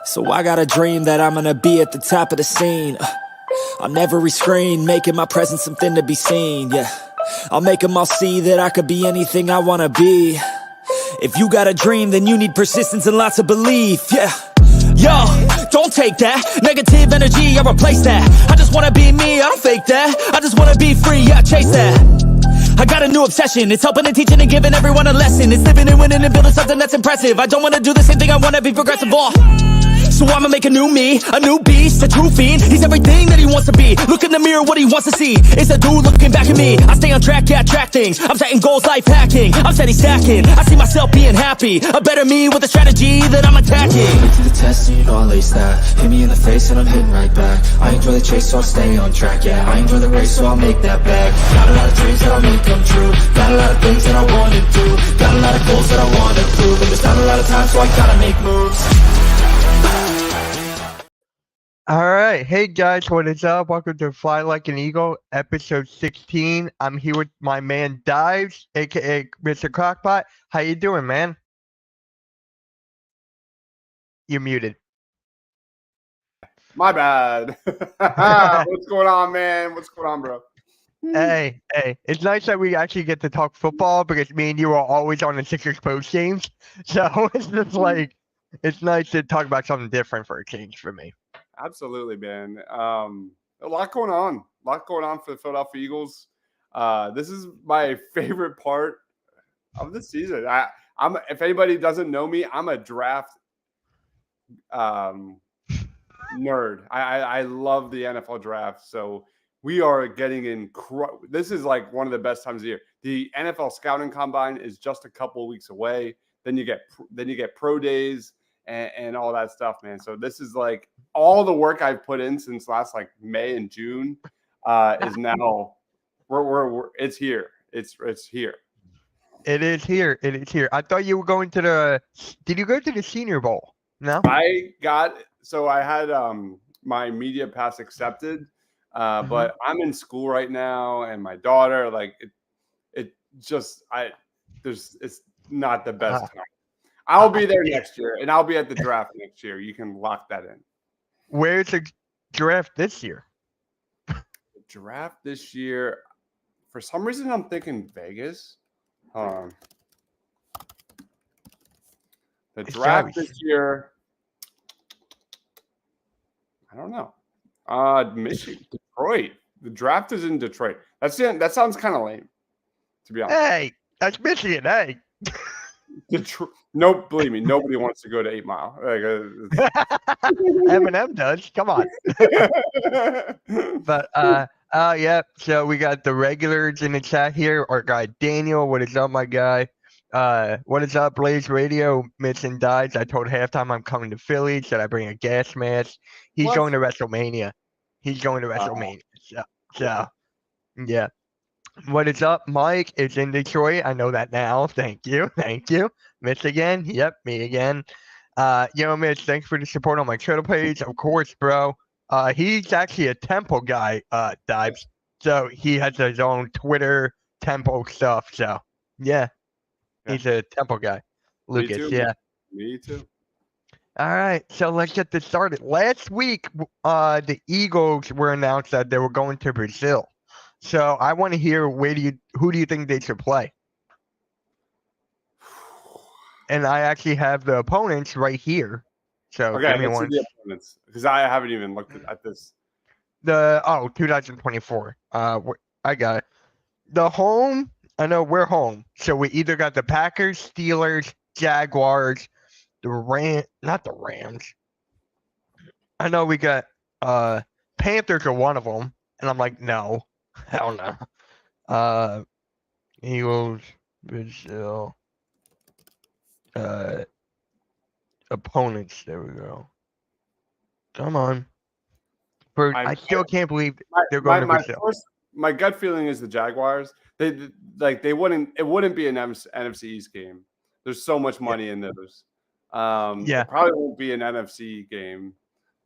So I got a dream that I'm gonna be at the top of the scene. On every screen, making my presence something to be seen, yeah. I'll make them all see that I could be anything I wanna be. If you got a dream, then you need persistence and lots of belief, yeah. Yo, don't take that negative energy, I replace that. I just wanna be me, I don't fake that. I just wanna be free, yeah, chase that. I got a new obsession, it's helping and teaching and giving everyone a lesson. It's living and winning and building something that's impressive. I don't wanna do the same thing, I wanna be progressive, so I'ma make a new me, a new beast, a true fiend. He's everything that he wants to be. Look in the mirror, what he wants to see is a dude looking back at me. I stay on track, yeah, track things. I'm setting goals, life hacking. I'm steady stacking. I see myself being happy. A better me with a strategy that I'm attacking. Get to the test and you know I'll ace that. Hit me in the face and I'm hitting right back. I enjoy the chase so I'll stay on track, yeah. I enjoy the race so I'll make that back. Got a lot of dreams that I'll make come true. Got a lot of things that I wanna do. Got a lot of goals that I wanna prove. And there's not a lot of time so I gotta make moves. All right. Hey, guys. What is up? Welcome to Fly Like an Eagle, episode 16. I'm here with my man, Dives, a.k.a. Mr. Crockpot. How you doing, man? You're muted. My bad. What's going on, man? What's going on, bro? Hey. It's nice that we actually get to talk football because me and you are always on the Sixers post games. So it's just like, it's nice to talk about something different for a change for me. Absolutely, man. A lot going on. A lot going on for the Philadelphia Eagles. This is my favorite part of the season. I'm if anybody doesn't know me, I'm a draft nerd. I love the NFL draft. So we are getting this is like one of the best times of the year. The NFL scouting combine is just a couple of weeks away. Then you get pro days and all that stuff, man. So this is like all the work I've put in since last like May and June is now it's here. It's here. It is here. It is here. I thought you were going to did you go to the Senior Bowl? No? I had my media pass accepted, but I'm in school right now and my daughter, like it's not the best time. I'll be there next year, and I'll be at the draft next year. You can lock that in. Where's the draft this year? The draft this year, for some reason, I'm thinking Vegas. The draft this year, I don't know. Michigan, Detroit. The draft is in Detroit. That sounds kind of lame, to be honest. Hey, that's Michigan. Hey. Detroit. No, believe me, nobody wants to go to 8 Mile. Eminem does. Come on. But yeah. So we got the regulars in the chat here. Our guy Daniel. What is up, my guy? What is up, Blaze Radio? Missing dies. I told halftime I'm coming to Philly. Should I bring a gas mask? He's going to WrestleMania. So yeah. What is up, Mike? It's in Detroit. I know that now. Thank you. Mitch again? Yep, me again. Mitch, thanks for the support on my Twitter page. Of course, bro. He's actually a Temple guy, Dives. So he has his own Twitter Temple stuff. So yeah. He's a Temple guy. Lucas, Me too. Yeah. Me too. All right, so let's get this started. Last week, the Eagles were announced that they were going to Brazil. So I want to hear who do you think they should play? And I actually have the opponents right here. So okay, let's see the opponents because I haven't even looked at this. 2024. I got it. The home. I know we're home, so we either got the Packers, Steelers, Jaguars, not the Rams. I know we got Panthers are one of them, and I'm like, no. Hell no. Eagles, Brazil, opponents. There we go. Come on. I still can't believe they're going to Brazil. My gut feeling is the Jaguars. It wouldn't be an NFC East game. There's so much money in those. It probably won't be an NFC game.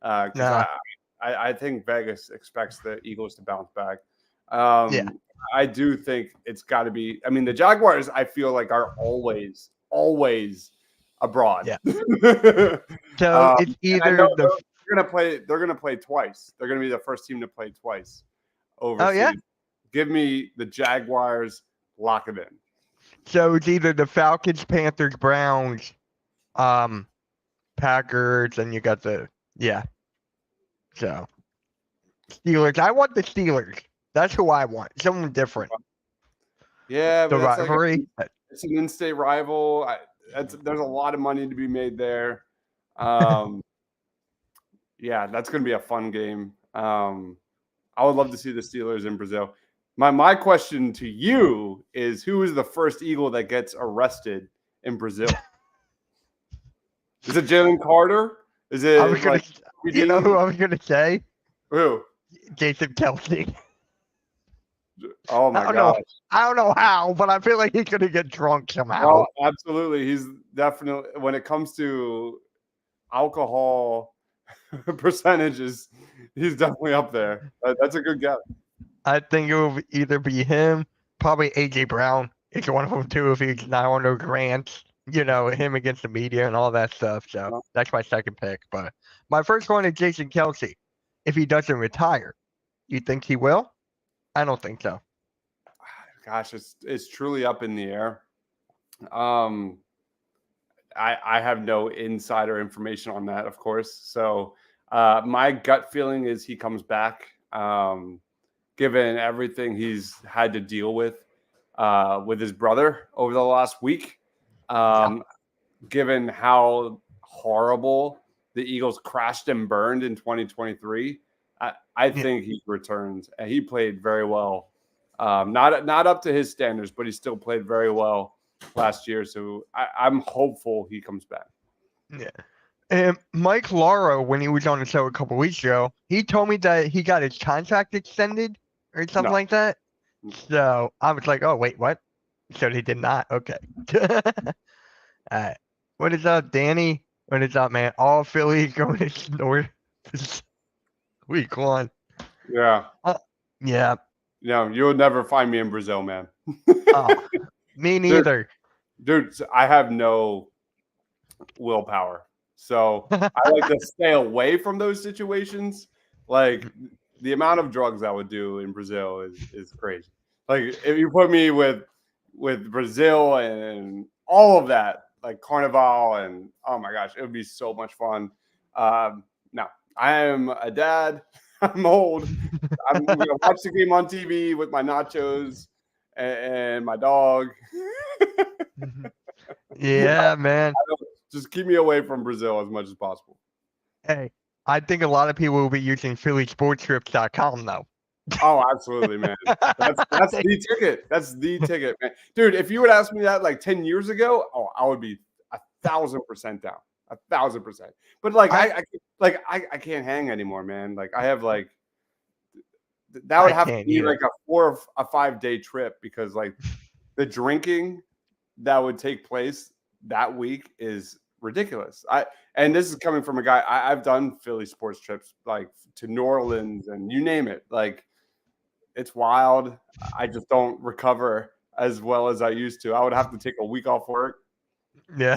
I think Vegas expects the Eagles to bounce back. I do think it's got to be. I mean, the Jaguars, I feel like are always abroad. Yeah. So So it's either the. they're gonna play twice. They're gonna be the first team to play twice overseas. Oh yeah. Give me the Jaguars. Lock it in. So it's either the Falcons, Panthers, Browns, Packers, and you got the So Steelers. I want the Steelers. That's who I want. Someone different. Yeah, The but that's rivalry. it's an in-state rival. There's a lot of money to be made there. Yeah, that's going to be a fun game. I would love to see the Steelers in Brazil. My question to you is, who is the first Eagle that gets arrested in Brazil? Is it Jalen Carter? Is it I was gonna, you know who I was gonna say? Who? Jason Kelsey. Oh my gosh. I don't know how, but I feel like he's gonna get drunk somehow. Oh, absolutely. He's definitely, when it comes to alcohol percentages, he's definitely up there. That's a good guess. I think it will either be him, probably AJ Brown. It's one of them too. If he's not on those rants, him against the media and all that stuff. So that's my second pick. But my first one is Jason Kelsey. If he doesn't retire, you think he will? I don't think so. Gosh, it's truly up in the air. I have no insider information on that, of course. So my gut feeling is he comes back, given everything he's had to deal with his brother over the last week. Given how horrible the Eagles crashed and burned in 2023, I think he returns, and he played very well. Not up to his standards, but he still played very well last year. So I'm hopeful he comes back. Yeah. And Mike Lauro, when he was on the show a couple weeks ago, he told me that he got his contract extended or something like that. So I was like, oh, wait, what? So he did not? Okay. All right. What is up, Danny? What is up, man? All Philly going to North week 1. Yeah. Yeah. No, you'll never find me in Brazil, man. Oh, me neither. Dude, I have no willpower. So I like to stay away from those situations. Like, the amount of drugs I would do in Brazil is crazy. Like, if you put me with Brazil and all of that, like Carnival, and oh my gosh, it would be so much fun. No, I am a dad. I'm old. I'm going to watch the game on TV with my nachos and my dog. Yeah, man. Just keep me away from Brazil as much as possible. Hey, I think a lot of people will be using PhillySportsTrips.com though. Oh, absolutely, man. That's the ticket. That's the ticket, man. Dude, if you would ask me that like 10 years ago, I would be 1,000% down. 1,000%. But like I can't hang anymore, man. Like I have like that would have to be like a 4 or a 5 day trip, because like the drinking that would take place that week is ridiculous. And this is coming from a guy. I've done Philly sports trips like to New Orleans and you name it. Like, it's wild. I just don't recover as well as I used to. I would have to take a week off work. Yeah.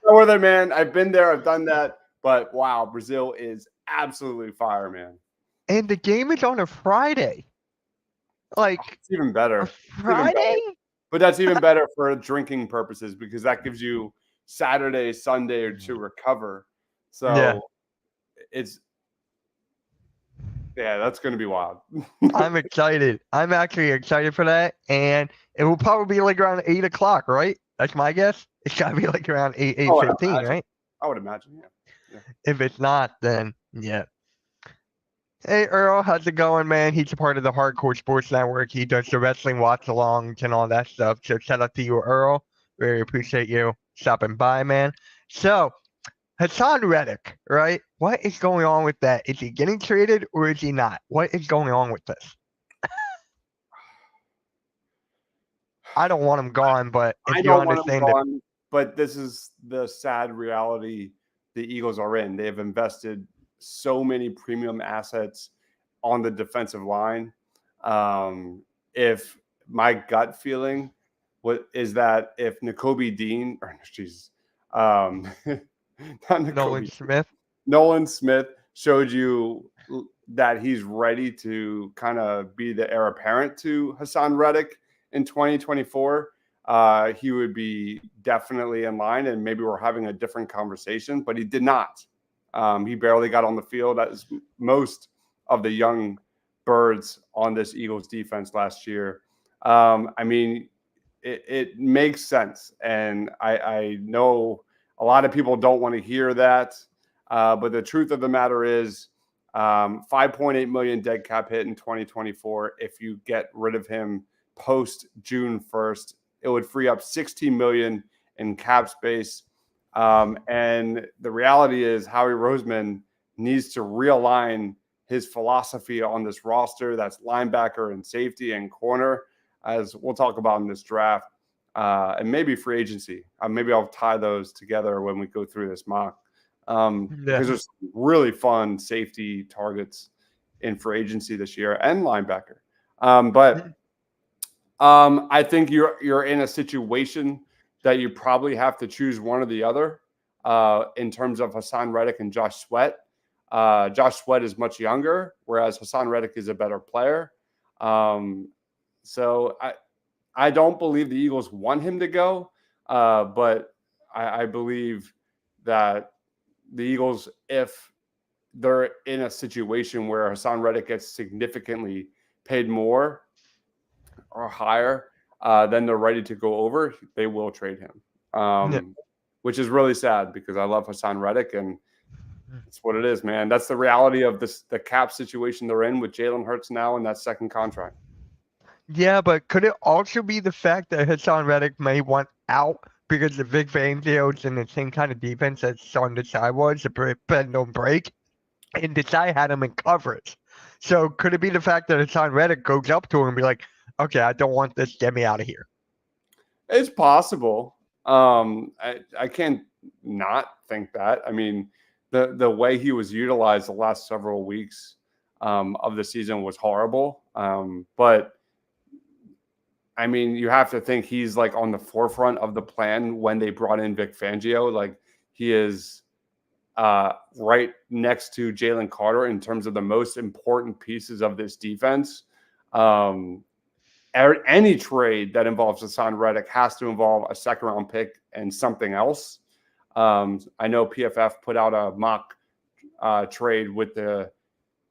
No other, man. I've been there. I've done that. But wow, Brazil is absolutely fire, man. And the game is on a Friday. Like, it's even better. Friday? But that's even better for drinking purposes, because that gives you Saturday, Sunday to recover. So that's going to be wild. I'm excited. I'm actually excited for that. And it will probably be like around 8 o'clock, right? That's my guess. It's got to be like around 8:15, right? I would imagine, yeah. If it's not, then yeah. Hey, Earl, how's it going, man? He's a part of the Hardcore Sports Network. He does the wrestling watch-alongs and all that stuff. So shout out to you, Earl. Very appreciate you stopping by, man. So, Haason Reddick, right? What is going on with that? Is he getting traded or is he not? What is going on with this? I don't want him gone, but if you understand it. But this is the sad reality the Eagles are in. They have invested so many premium assets on the defensive line. If my gut feeling is that if Nakobe Dean, Not Nolan Nakobe. Smith. Nolan Smith showed you that he's ready to kind of be the heir apparent to Hassan Reddick in 2024. He would be definitely in line, and maybe we're having a different conversation, but he did not. He barely got on the field, as most of the young birds on this Eagles defense last year. I mean, it makes sense, and I know a lot of people don't want to hear that, but the truth of the matter is, 5.8 million dead cap hit in 2024. If you get rid of him post June 1st, it would free up 16 million in cap space. And the reality is Howie Roseman needs to realign his philosophy on this roster. That's linebacker and safety and corner, as we'll talk about in this draft, and maybe free agency. Maybe I'll tie those together when we go through this mock. Because there's really fun safety targets in free agency this year and linebacker. But I think you're in a situation that you probably have to choose one or the other in terms of Hassan Reddick and Josh Sweat. Josh Sweat is much younger, whereas Hassan Reddick is a better player. So I don't believe the Eagles want him to go, but I believe that the Eagles, if they're in a situation where Hassan Reddick gets significantly paid more or higher, then they're ready to go over, they will trade him, which is really sad because I love Hassan Reddick, and it's what it is, man. That's the reality of the cap situation they're in with Jalen Hurts now in that second contract. Yeah, but could it also be the fact that Hassan Reddick may want out because the Vic Fangio's in the same kind of defense that Sean Desai was, the bend don't break, and Desai had him in coverage. So could it be the fact that Hassan Reddick goes up to him and be like, okay, I don't want this, get me out of here? It's possible. I can't not think that. I mean, the way he was utilized the last several weeks of the season was horrible. But I mean, you have to think he's like on the forefront of the plan when they brought in Vic Fangio. Like he is right next to Jalen Carter in terms of the most important pieces of this defense. Any trade that involves Hassan Reddick has to involve a second round pick and something else. I know PFF put out a mock trade with I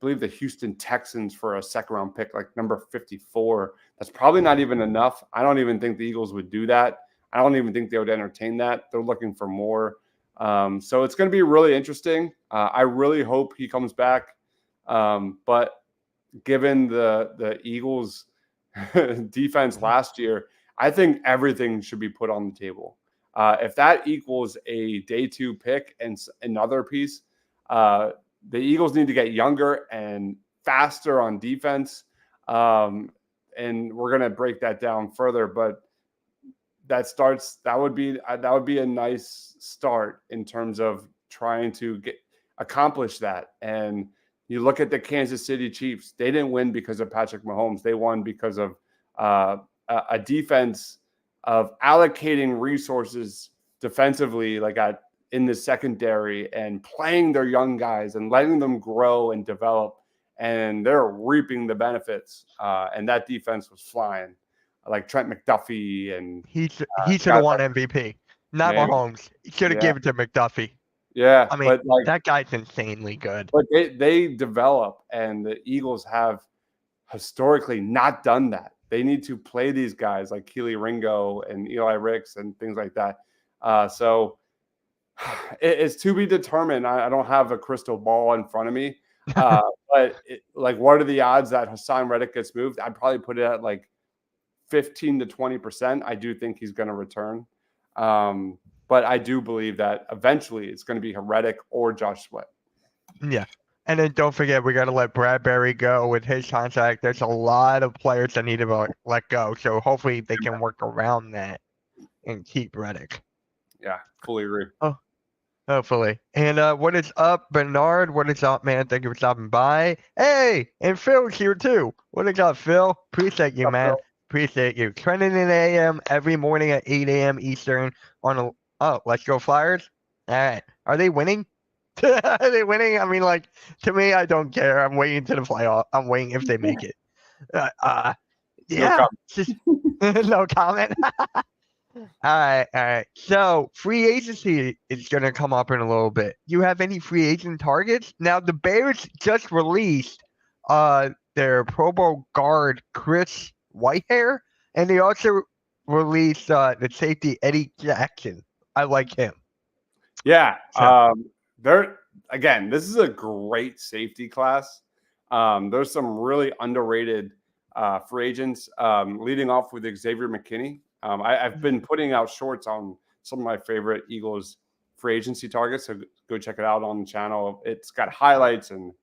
believe the Houston Texans for a second round pick, like number 54. That's probably not even enough. I don't even think the Eagles would do that. I don't even think they would entertain that. They're looking for more. So it's going to be really interesting. I really hope he comes back. But given the Eagles defense last year, I think everything should be put on the table. If that equals a day 2 pick and another piece, the Eagles need to get younger and faster on defense. And we're going to break that down further, but that would be a nice start in terms of trying to accomplish that. And you look at the Kansas City Chiefs, they didn't win because of Patrick Mahomes. They won because of a defense of allocating resources defensively, like in the secondary, and playing their young guys and letting them grow and develop. And they're reaping the benefits. And that defense was flying, like Trent McDuffie. And he should have won MVP, not Mahomes. He should have given it to McDuffie. Yeah, I mean, that guy's insanely good. But they develop, and the Eagles have historically not done that. They need to play these guys like Keely Ringo and Eli Ricks and things like that. So it's to be determined. I don't have a crystal ball in front of me. But what are the odds that Hassan Reddick gets moved? I'd probably put it at like 15 to 20%. I do think he's going to return. But I do believe that eventually it's going to be Reddick or Josh Sweat. Yeah. And then don't forget, we got to let Bradbury go with his contract. There's a lot of players that need to let go. So hopefully they can work around that and keep Reddick. Yeah, fully agree. Oh, hopefully. And what is up, Bernard? What is up, man? Thank you for stopping by. Hey, and Phil's here too. What is up, Phil? Appreciate you, man. Appreciate you. Trending in AM every morning at 8 a.m. Eastern on Oh, let's go Flyers. All right. Are they winning? Are they winning? I mean, like, to me, I don't care. I'm waiting to the playoff. I'm waiting if they make it. No Yeah. comment. Just no comment. All right. So free agency is going to come up in a little bit. You have any free agent targets? Now the Bears just released their Pro Bowl guard Chris Whitehair, and they also released the safety Eddie Jackson. I like him. Yeah. So- This is a great safety class. There's some really underrated free agents, leading off with Xavier McKinney. I've been putting out shorts on some of my favorite Eagles free agency targets, so go check it out on the channel. It's got highlights and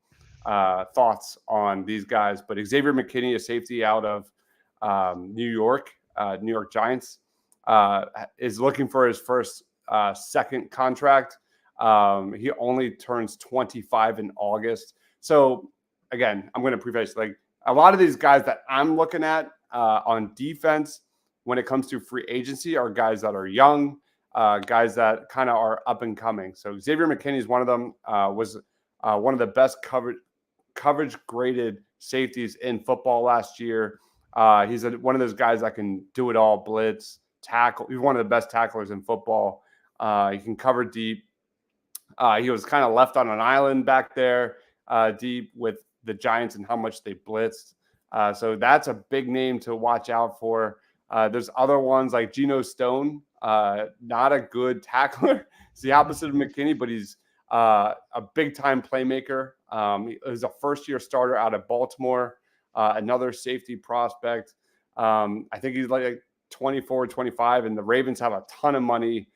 thoughts on these guys. But Xavier McKinney, a safety out of New York Giants, is looking for his first second contract. He only turns 25 in August. So again, I'm going to preface, like, a lot of these guys that I'm looking at on defense when it comes to free agency are guys that are young, guys that kind of are up and coming. So Xavier McKinney is one of them. Was one of the best coverage graded safeties in football last year. He's one of those guys that can do it all: blitz, tackle. He's one of the best tacklers in football. He can cover deep. He was kind of left on an island back there, deep with the Giants and how much they blitzed. So that's a big name to watch out for. There's other ones like Geno Stone, not a good tackler. He's the opposite of McKinney, but he's a big-time playmaker. He was a first-year starter out of Baltimore, another safety prospect. I think he's like 24, 25, and the Ravens have a ton of money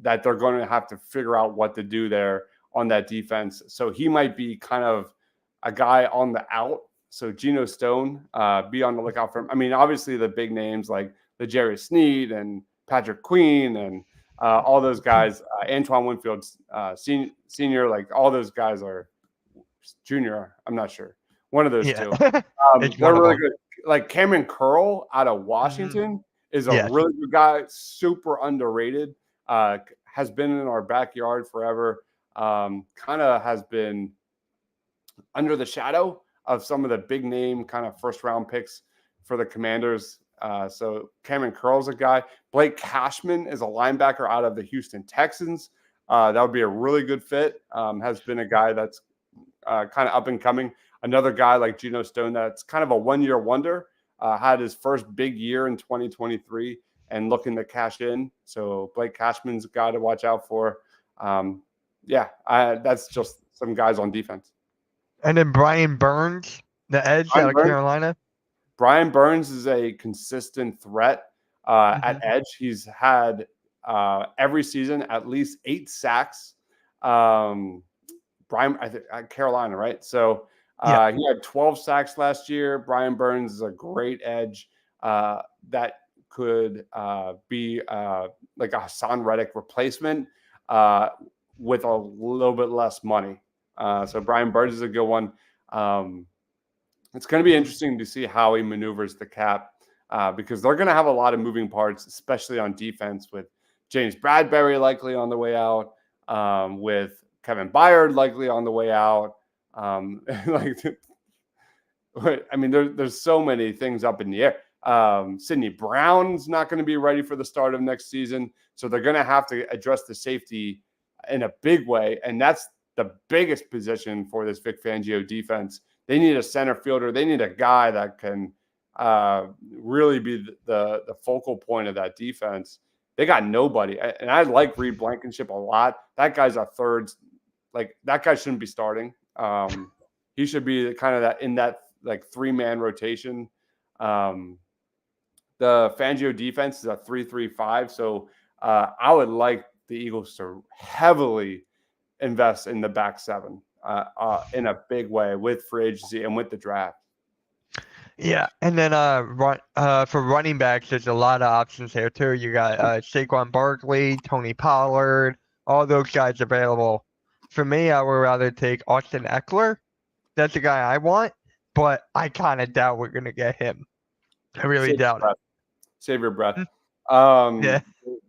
that they're going to have to figure out what to do there on that defense. So he might be kind of a guy on the out. So Geno Stone, be on the lookout for him. I mean, obviously the big names like the Jerry Sneed and Patrick Queen and all those guys, Antoine Winfield senior, like all those guys are junior. I'm not sure. One of those two. They're really good. Like Cameron Curl out of Washington is a really good guy, super underrated. Has been in our backyard forever. Kind of has been under the shadow of some of the big name kind of first round picks for the Commanders. So Cameron Curl's a guy. Blake Cashman is a linebacker out of the Houston Texans. That would be a really good fit. Has been a guy that's kind of up and coming. Another guy like Geno Stone that's kind of a one-year wonder. Had his first big year in 2023 and looking to cash in. So Blake Cashman's a guy to watch out for. That's just some guys on defense. And then Brian Burns, the edge out of Carolina. Brian Burns is a consistent threat at edge. He's had every season at least 8 sacks. Brian, I think Carolina, right? So he had 12 sacks last year. Brian Burns is a great edge that could be like a Hassan Reddick replacement with a little bit less money. So Brian Burns is a good one. It's going to be interesting to see how he maneuvers the cap because they're going to have a lot of moving parts, especially on defense, with James Bradbury likely on the way out, with Kevin Byard likely on the way out. There's so many things up in the air. Sidney Brown's not going to be ready for the start of next season, so they're going to have to address the safety in a big way, and that's the biggest position for this Vic Fangio defense. They need a center fielder. They need a guy that can really be the focal point of that defense. They got nobody, and I like Reed Blankenship a lot. That guy's a third. Like, that guy shouldn't be starting. He should be kind of that in that like 3-man rotation. The Fangio defense is a 3-3-5. So I would like the Eagles to heavily invest in the back 7 in a big way with free agency and with the draft. Yeah, and then for running backs, there's a lot of options there too. You got Saquon Barkley, Tony Pollard, all those guys available. For me, I would rather take Austin Eckler. That's the guy I want, but I kind of doubt we're going to get him. I really doubt it. Save your breath.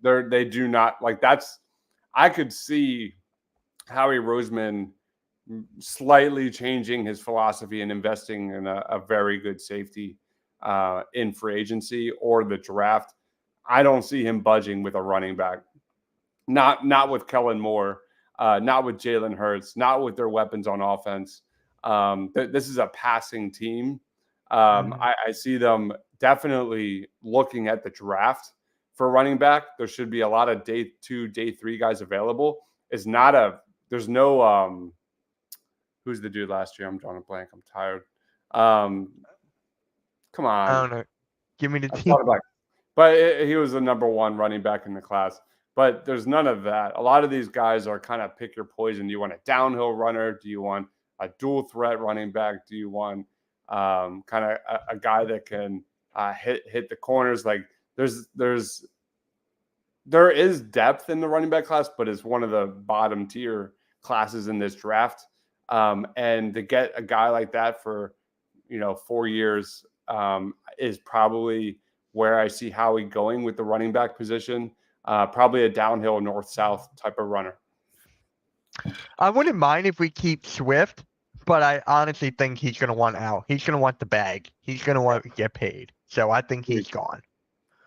They do not like that's. I could see Howie Roseman slightly changing his philosophy and investing in a very good safety in free agency or the draft. I don't see him budging with a running back. Not with Kellen Moore, not with Jalen Hurts, not with their weapons on offense. This is a passing team. I see them definitely looking at the draft for running back. There should be a lot of day 2, day 3 guys available. There's no who's the dude last year? I'm drawing a blank. I'm tired. Come on. I don't know. Give me the team. But he was the number 1 running back in the class. But there's none of that. A lot of these guys are kind of pick your poison. Do you want a downhill runner? Do you want a dual threat running back? Do you want kind of a guy that can hit the corners? Like there is depth in the running back class, but it's one of the bottom tier classes in this draft. And to get a guy like that for 4 years is probably where I see Howie going with the running back position. Probably a downhill north-south type of runner. I wouldn't mind if we keep Swift, but I honestly think he's going to want out. He's going to want the bag. He's going to want to get paid. So I think he's gone.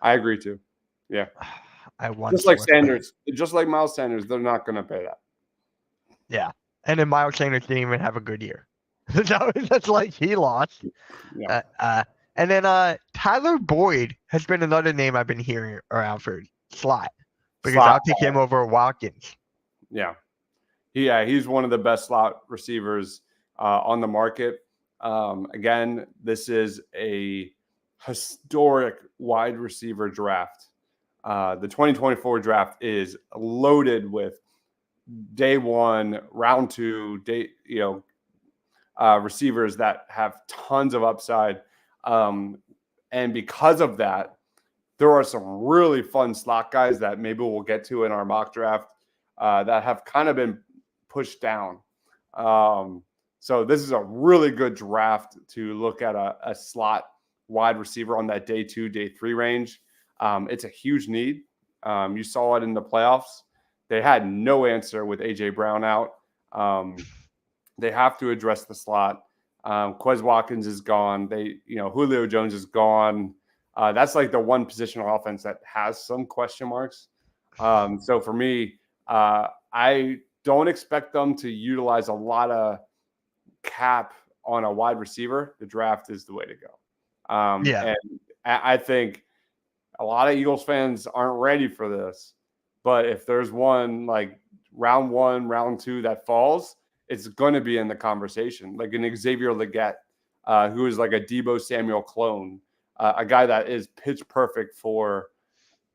I agree too. Yeah. I want just like Sanders, just like Miles Sanders, they're not going to pay that. Yeah. And then Miles Sanders didn't even have a good year. That's like he lost. Yeah. And then Tyler Boyd has been another name I've been hearing around for slot because I'll take him over Watkins. Yeah. He's one of the best slot receivers on the market. Again, this is a historic wide receiver draft. The 2024 draft is loaded with day 1, round 2, receivers that have tons of upside. And because of that, there are some really fun slot guys that maybe we'll get to in our mock draft that have kind of been pushed down. So this is a really good draft to look at a slot wide receiver on that day 2, day 3 range. It's a huge need. You saw it in the playoffs. They had no answer with A.J. Brown out. They have to address the slot. Quez Watkins is gone. Julio Jones is gone. That's like the one positional offense that has some question marks. So for me, I don't expect them to utilize a lot of cap on a wide receiver. The draft is the way to go. And I think a lot of Eagles fans aren't ready for this. But if there's one like round 1, round 2 that falls, it's going to be in the conversation. Like an Xavier Legette, who is like a Deebo Samuel clone, a guy that is pitch perfect for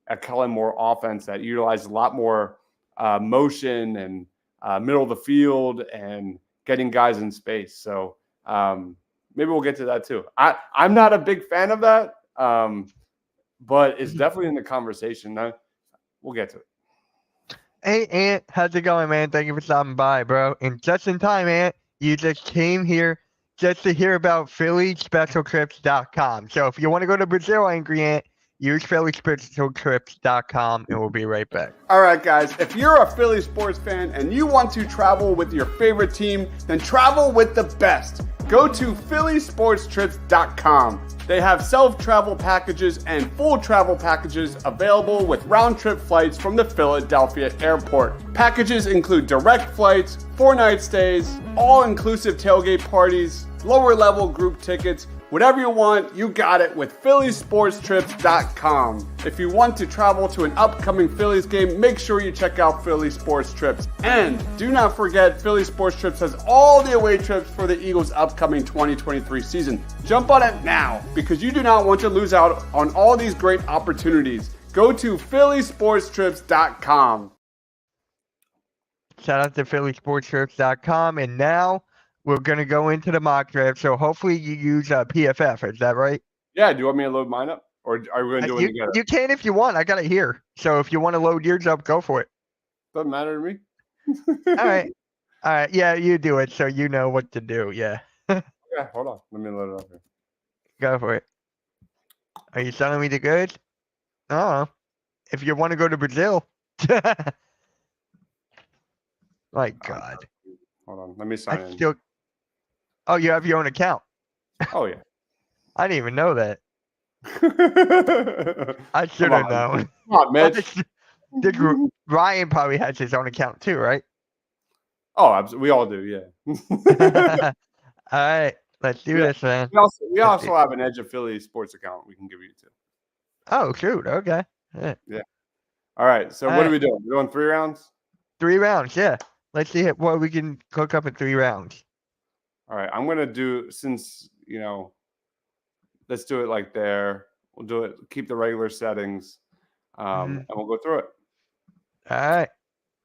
a Kellen Moore offense that utilizes a lot more motion and middle of the field and getting guys in space. So maybe we'll get to that too. I'm not a big fan of that, but it's definitely in the conversation. We'll get to it. Hey, Ant, how's it going, man? Thank you for stopping by, bro. And just in time, Ant, you just came here just to hear about PhillySpecialTrips.com. So if you want to go to Brazil, Angry Ant, use PhillySpecialTrips.com, and we'll be right back. All right, guys. If you're a Philly sports fan and you want to travel with your favorite team, then travel with the best. Go to PhillySportsTrips.com. They have self-travel packages and full travel packages available with round-trip flights from the Philadelphia airport. Packages include direct flights, 4-night stays, all-inclusive tailgate parties, lower-level group tickets. Whatever you want, you got it with PhillySportsTrips.com. If you want to travel to an upcoming Phillies game, make sure you check out Philly Sports Trips. And do not forget, Philly Sports Trips has all the away trips for the Eagles' upcoming 2023 season. Jump on it now, because you do not want to lose out on all these great opportunities. Go to PhillySportsTrips.com. Shout out to PhillySportsTrips.com, and now we're going to go into the mock draft, so hopefully you use PFF. Is that right? Yeah, do you want me to load mine up? Or are we going to do it together? You can if you want. I got it here. So if you want to load yours up, go for it. Doesn't matter to me. All right. Yeah, you do it so you know what to do. Yeah. Yeah, hold on. Let me load it up here. Go for it. Are you selling me the goods? Oh. if you want to go to Brazil. My God. Hold on. Let me sign I in. still. Oh, you have your own account. Oh, yeah. I didn't even know that. I should Come have on. known. Come on, Mitch. Ryan probably has his own account too, right? Oh, we all do, yeah. All right, let's do Yeah. this, man. We also have an Edge of Philly sports account we can give you too. Oh, shoot. Okay. Yeah. All right. So All what are right. we doing? We're doing 3 rounds? 3 rounds. Yeah. Let's see what we can cook up in 3 rounds. All right. I'm gonna do let's do it like there. We'll do it, keep the regular settings. And we'll go through it. All right.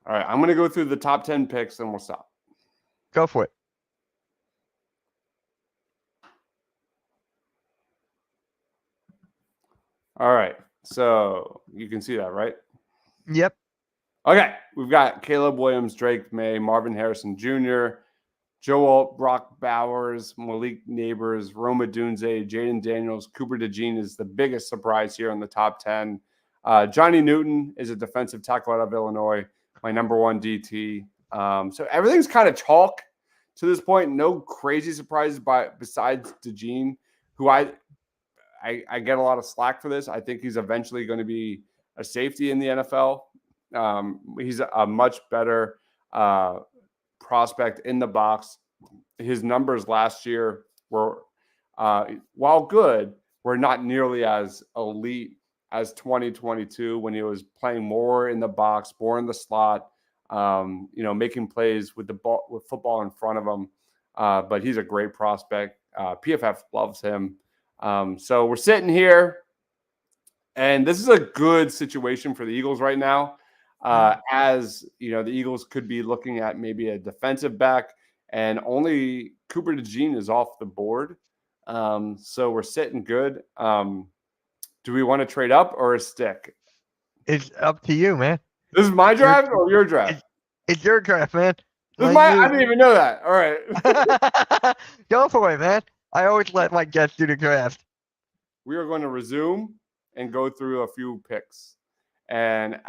All right. I'm gonna go through the top 10 picks and we'll stop. Go for it. All right. So you can see that, right? Yep. Okay. We've got Caleb Williams, Drake May, Marvin Harrison Jr., Joe Alt, Brock Bowers, Malik Neighbors, Roma Dunze, Jaden Daniels, Cooper DeJean is the biggest surprise here in the top 10. Johnny Newton is a defensive tackle out of Illinois, my number 1 DT. So everything's kind of chalk to this point. No crazy surprises besides DeJean, who I get a lot of slack for this. I think he's eventually going to be a safety in the NFL. He's a much better prospect in the box. His numbers last year were, while good, were not nearly as elite as 2022 when he was playing more in the box, more in the slot, making plays with the ball, with football in front of him. But he's a great prospect. PFF loves him. So we're sitting here, and this is a good situation for the Eagles right now. As you know, the Eagles could be looking at maybe a defensive back, and only Cooper DeJean is off the board. So we're sitting good. Do we want to trade up or a stick? It's up to you, man. This is my draft or your draft? It's your draft, man. I didn't even know that. All right. Go for it, man. I always let my guests do the draft. We are going to resume and go through a few picks. And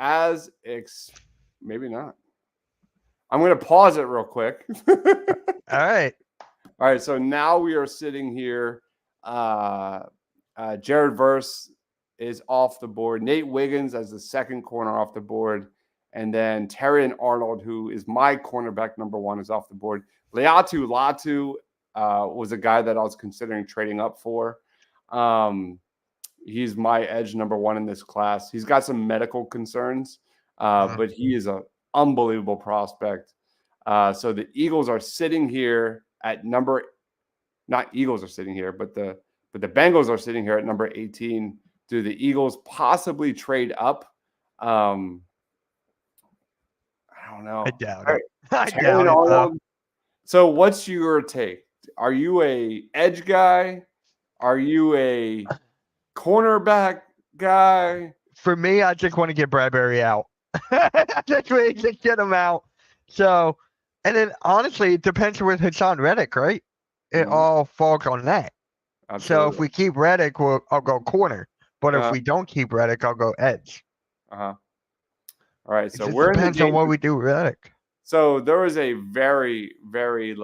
maybe not. I'm going to pause it real quick. All right. All right. So now we are sitting here. Jared Verse is off the board. Nate Wiggins as the second corner off the board. And then Terrion Arnold, who is my cornerback number 1, is off the board. Laiatu Latu was a guy that I was considering trading up for. He's my edge number 1 in this class. He's got some medical concerns, but he is an unbelievable prospect. So the Eagles are sitting here at not Eagles are sitting here, but the Bengals are sitting here at number 18. Do the Eagles possibly trade up? I don't know. I doubt it. I doubt it. So what's your take? Are you a edge guy? Are you a cornerback guy? For me, I just want to get Bradbury out. Just get him out. So, and then honestly, it depends with Hassan Reddick, right? It all falls on that. Absolutely. So if we keep Reddick, I'll go corner. But if we don't keep Reddick, I'll go edge. All right. So it we're depends on what we do with Reddick. So there is a very, very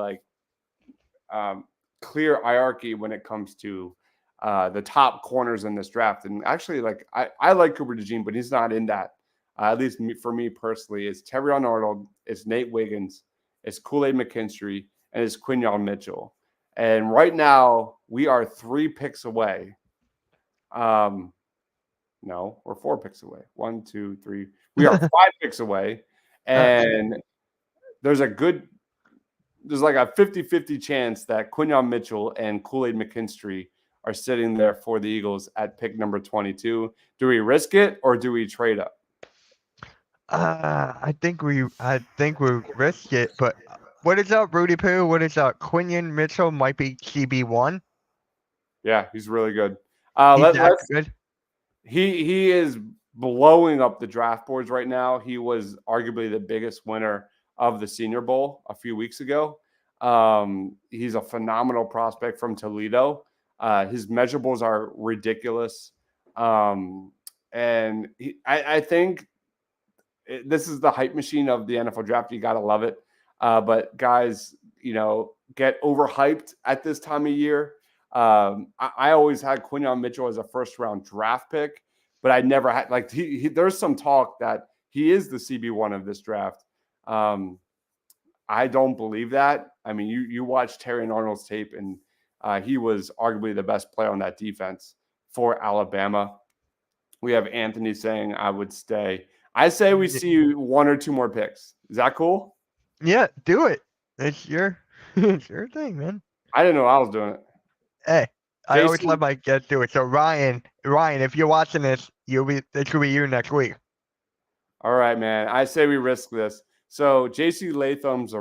clear hierarchy when it comes to the top corners in this draft. And actually, I like Cooper DeJean, but he's not in that. At least for me personally, it's Terrion Arnold, it's Nate Wiggins, it's Kool-Aid McKinstry, and it's Quinyon Mitchell. And right now, we are 3 picks away. No, we're 4 picks away. 1, 2, 3. We are 5 picks away. And there's like a 50-50 chance that Quinyon Mitchell and Kool-Aid McKinstry are sitting there for the Eagles at pick number 22. Do we risk it or do we trade up? I think we risk it, but what is up, Rudy Poo? What is up? Quinyon Mitchell might be QB1. Yeah, he's really good. Good. He is blowing up the draft boards right now. He was arguably the biggest winner of the Senior Bowl a few weeks ago. He's a phenomenal prospect from Toledo. His measurables are ridiculous. and I think this is the hype machine of the NFL draft. You got to love it. But guys, get overhyped at this time of year. I always had Quinyon Mitchell as a first-round draft pick, but I never had there's some talk that he is the CB1 of this draft. I don't believe that. I mean, you watch Terrion Arnold's tape, and he was arguably the best player on that defense for Alabama. We have Anthony saying I would stay. I say we see 1 or 2 more picks. Is that cool? Yeah, do it. It's your thing, man. I didn't know I was doing it. Hey, I always Jason- let my guests do it. So Ryan, if you're watching this, this will be you next week. All right, man. I say we risk this. So J.C. Latham's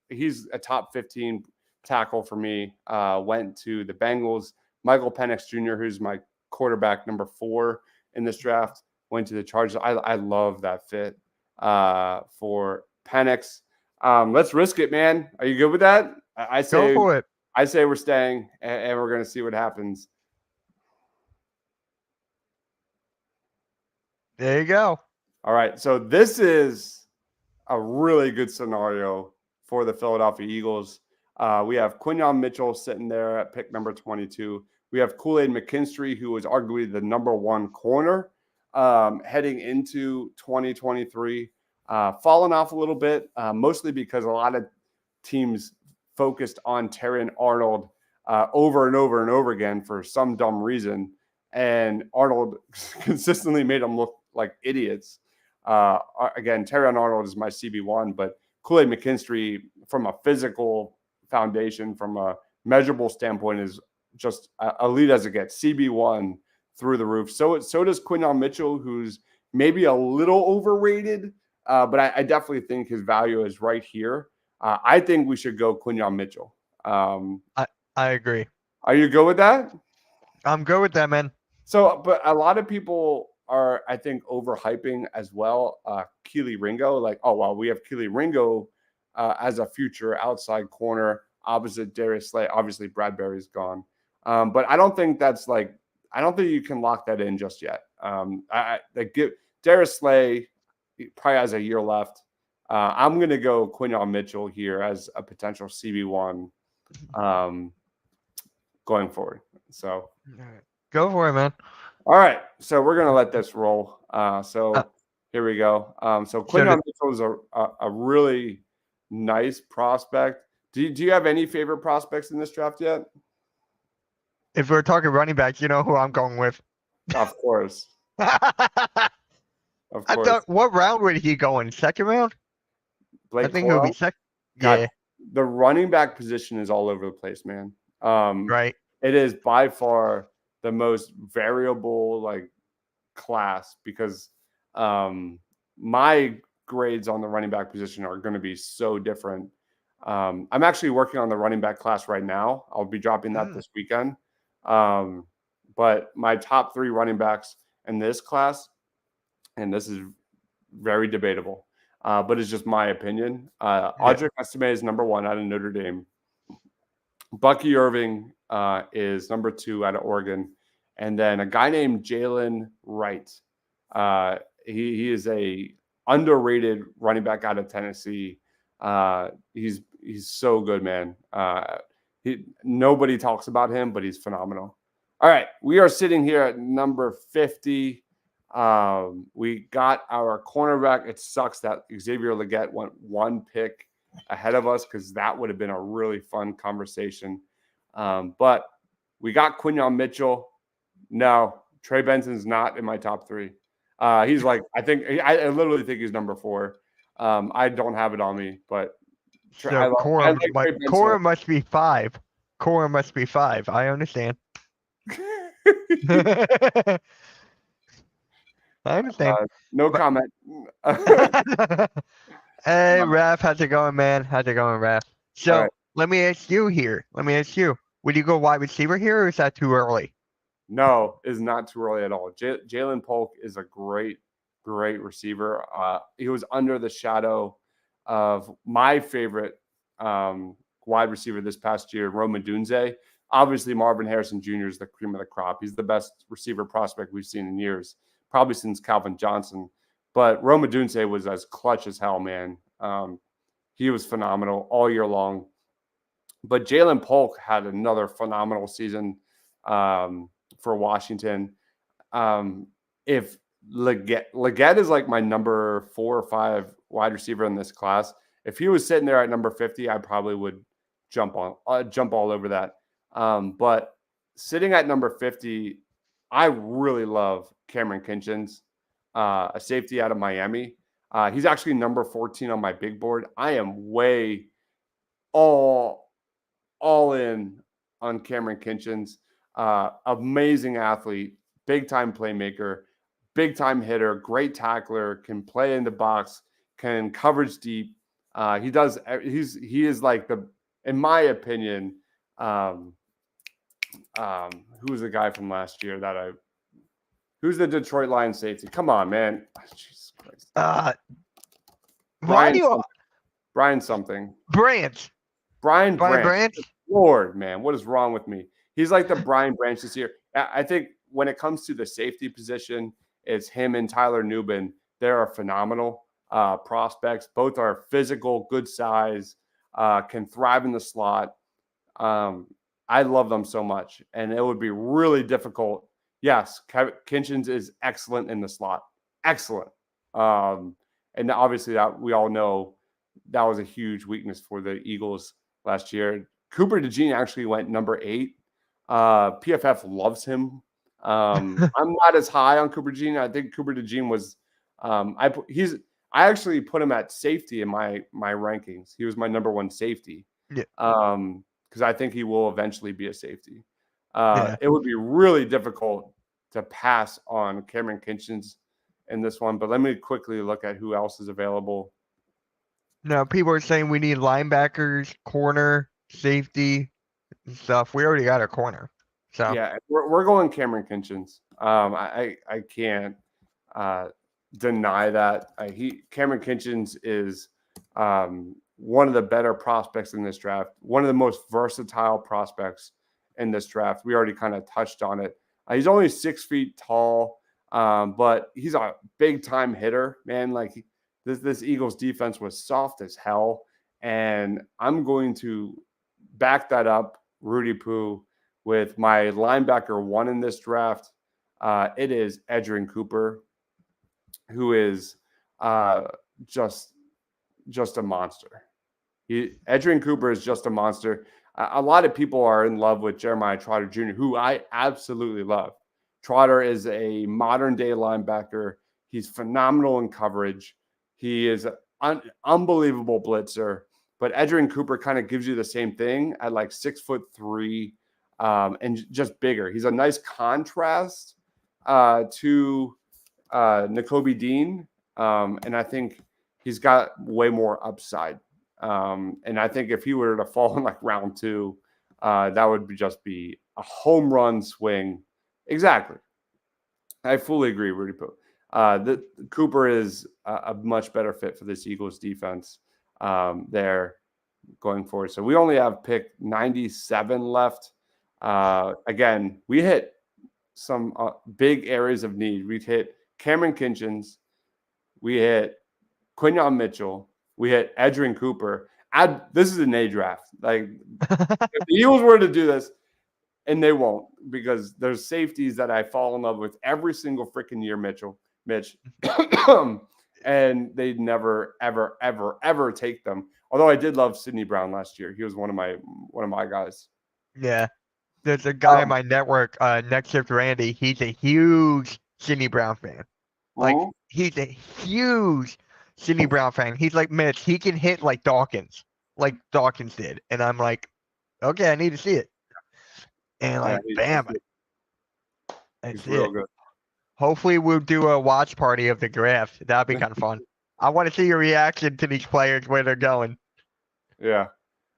he's a top 15 tackle for me. Went to the Bengals. Michael Penix Jr., who's my quarterback number 4 in this draft, went to the Chargers. I love that fit for Penix. Let's risk it, man. Are you good with that? I say Go for it. I say we're staying, and we're going to see what happens. There you go. All right. So this is a really good scenario for the Philadelphia Eagles. We have Quinyon Mitchell sitting there at pick number 22. We have Kool-Aid McKinstry, who is arguably the number 1 corner heading into 2023. Fallen off a little bit, mostly because a lot of teams focused on Terrion Arnold over and over and over again for some dumb reason. And Arnold consistently made them look like idiots. Again, Terrion Arnold is my CB1, but Kool-Aid McKinstry, from a physical foundation, from a measurable standpoint, is just elite as it gets. CB1 through the roof. So does Quinyon Mitchell, who's maybe a little overrated, but I definitely think his value is right here. I think we should go Quinyon Mitchell. I agree. Are you good with that? I'm good with that, man. So, but a lot of people are, I think, overhyping as well. Keely Ringo, like, oh, well, we have Keely Ringo as a future outside corner opposite Darius Slay. Obviously, Bradbury's gone. But I don't think I don't think you can lock that in just yet. Darius Slay probably has a year left. I'm going to go Quinyon Mitchell here as a potential CB1 going forward. So go for it, man. All right. So we're going to let this roll. Here we go. So Quinyon Mitchell is a really nice prospect. Do you have any favorite prospects in this draft yet? If we're talking running back, you know who I'm going with. Of course. I Of course. thought, what round would he go in? Second round? Blake I think it would be Coral? second. God, Yeah, the running back position is all over the place, man. right. It is by far the most variable class because my grades on the running back position are going to be so different. I'm actually working on the running back class right now. I'll be dropping that this weekend. But my top 3 running backs in this class, and this is very debatable, but it's just my opinion. Audric Estime is number 1 out of Notre Dame. Bucky Irving is number 2 out of Oregon. And then a guy named Jalen Wright. He is a underrated running back out of Tennessee. He's so good, man. Nobody talks about him, but he's phenomenal. All right, we are sitting here at number 50. We got our cornerback. It sucks that Xavier Legette went 1 pick ahead of us because that would have been a really fun conversation. But we got Quinyon Mitchell. No, Trey Benson's not in my top 3. He's I literally think he's number 4. I don't have it on me, but So Cora must be 5. Cora must be 5. I understand. I understand. No comment. Hey, Raph, how's it going, man? How's it going, Raph? So right. let me ask you here. Would you go wide receiver here, or is that too early? No, it's not too early at all. Jalen Polk is a great receiver. He was under the shadow of my favorite wide receiver this past year, Rome Odunze. Obviously, Marvin Harrison Jr. is the cream of the crop. He's the best receiver prospect we've seen in years. probably since Calvin Johnson. But Rome Odunze was as clutch as hell, man. He was phenomenal all year long. But Jalen Polk had another phenomenal season for Washington. If Leggett is like my number 4 or 5 wide receiver in this class, if he was sitting there at number 50, I probably would jump all over that. But sitting at number 50, I really love Cameron Kinchens, a safety out of Miami. He's actually number 14 on my big board. I am way all in on Cameron Kinchens. Amazing athlete, big time playmaker, big time hitter, great tackler, can play in the box, can coverage deep. He is like in my opinion, who was the guy from last year who's the Detroit Lions safety? Come on, man. Oh, Jesus Christ. Brian something. Brian Branch. Lord, man, what is wrong with me? He's like the Brian Branch this year. I think when it comes to the safety position, it's him and Tyler Nubin. They are phenomenal prospects. Both are physical, good size, can thrive in the slot. I love them so much, and it would be really difficult. Yes, Kinchens is excellent in the slot. Excellent. And obviously that we all know that was a huge weakness for the Eagles last year. Cooper DeJean actually went number 8. PFF loves him. I'm not as high on Cooper DeJean. I think Cooper DeJean was I actually put him at safety in my rankings. He was my number 1 safety. Yeah. Because I think he will eventually be a safety. It would be really difficult to pass on Cameron Kinchens in this one, but let me quickly look at who else is available. No, people are saying we need linebackers, corner, safety, and stuff. We already got our corner. So yeah, we're going Cameron Kinchens. I can't deny that. Cameron Kinchens is one of the better prospects in this draft, one of the most versatile prospects in this draft. We already kind of touched on it. He's only 6 feet tall, but he's a big time hitter, man. Like this Eagles defense was soft as hell, and I'm going to back that up, Rudy Poo, with my linebacker 1 in this draft. It is Edgerrin Cooper, who is just a monster. Edgerrin Cooper is just a monster. A lot of people are in love with Jeremiah Trotter Jr., who I absolutely love. Trotter is a modern-day linebacker. He's phenomenal in coverage. He is an unbelievable blitzer. But Edgerrin Cooper kind of gives you the same thing at like 6'3", and just bigger. He's a nice contrast to Nakobe Dean, and I think he's got way more upside. And I think if he were to fall in like round 2, that would just be a home run swing. Exactly. I fully agree, Rudy Poo. Cooper is a much better fit for this Eagles defense there going forward. So we only have pick 97 left. Again, we hit some big areas of need. We hit Cameron Kinchens. We hit Quinyon Mitchell. We hit Edgerrin Cooper. This is an A draft. Like if the Eagles were to do this, and they won't, because there's safeties that I fall in love with every single freaking year, Mitch, and they never, ever, ever, ever take them. Although I did love Sidney Brown last year. He was one of my guys. yeah, there's a guy in my network, Next Shift Randy. He's a huge Sidney Brown fan. Like he's a huge Sidney Brown fan. He's like, Mitch, he can hit like Dawkins did. And I'm like, okay, I need to see it. And like, bam. That's it. Good. Hopefully we'll do a watch party of the draft. That'd be kind of fun. I want to see your reaction to these players, where they're going. Yeah.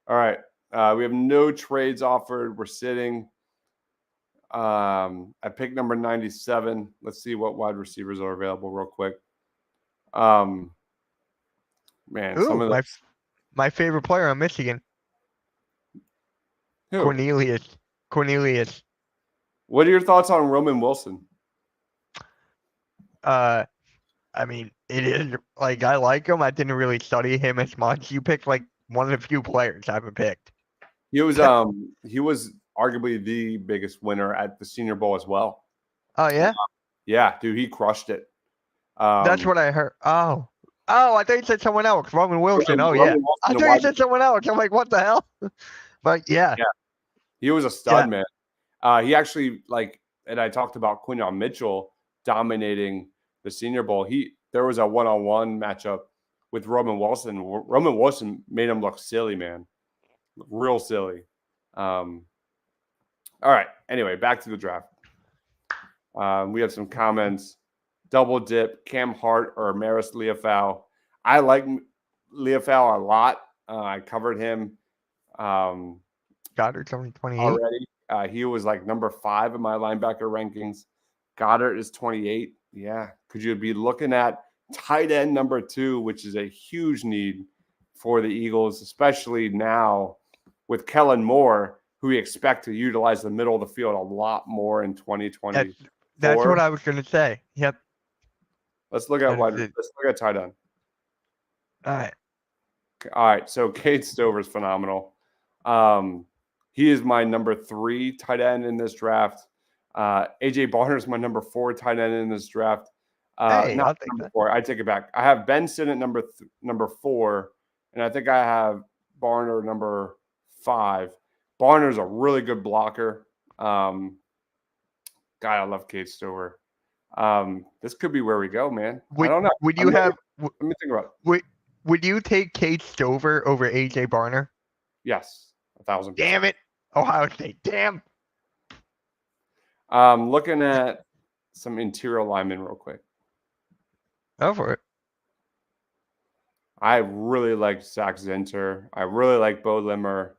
All right. We have no trades offered. We're sitting at pick number 97. Let's see what wide receivers are available real quick. Man, Ooh, some of my favorite player on Michigan. Who? Cornelius. What are your thoughts on Roman Wilson? I mean, it is like I like him. I didn't really study him as much. You picked like one of the few players I haven't picked. He was arguably the biggest winner at the Senior Bowl as well. Oh yeah, Yeah, dude, he crushed it. that's what I heard. Oh, I thought you said someone else. Roman Wilson. Oh yeah, Roman Wilson, I the thought you wide said someone else. I'm like, what the hell? But yeah, He was a stud, Yeah. man. He actually and I talked about Quinyon Mitchell dominating the Senior Bowl. There was a one-on-one matchup with Roman Wilson. Roman Wilson made him look silly, man, real silly. All right. Anyway, back to the draft. We have some comments. Double dip, Cam Hart or Maris Leofau. I like Leofau a lot. I covered him. Goddard's only 28. Already. He was like number 5 in my linebacker rankings. Goddard is 28. Yeah. Could you be looking at tight end number 2, which is a huge need for the Eagles, especially now with Kellen Moore, who we expect to utilize the middle of the field a lot more in 2020. That's what I was gonna say. Yep. Let's look at tight end. All right. All right. So Cade Stover is phenomenal. He is my number 3 tight end in this draft. AJ Barner is my number 4 tight end in this draft. Hey, not number 4. I take it back. I have Benson at number 4, and I think I have Barner number 5. Barner's a really good blocker. God, I love Cade Stover. This could be where we go, man. I don't know. Let me think about it. Would you take Cade Stover over AJ Barner? Yes, 1,000%. Damn it, Ohio State. Damn. Looking at some interior linemen real quick. Go for it. I really like Zach Zinter. I really like Bo Limmer,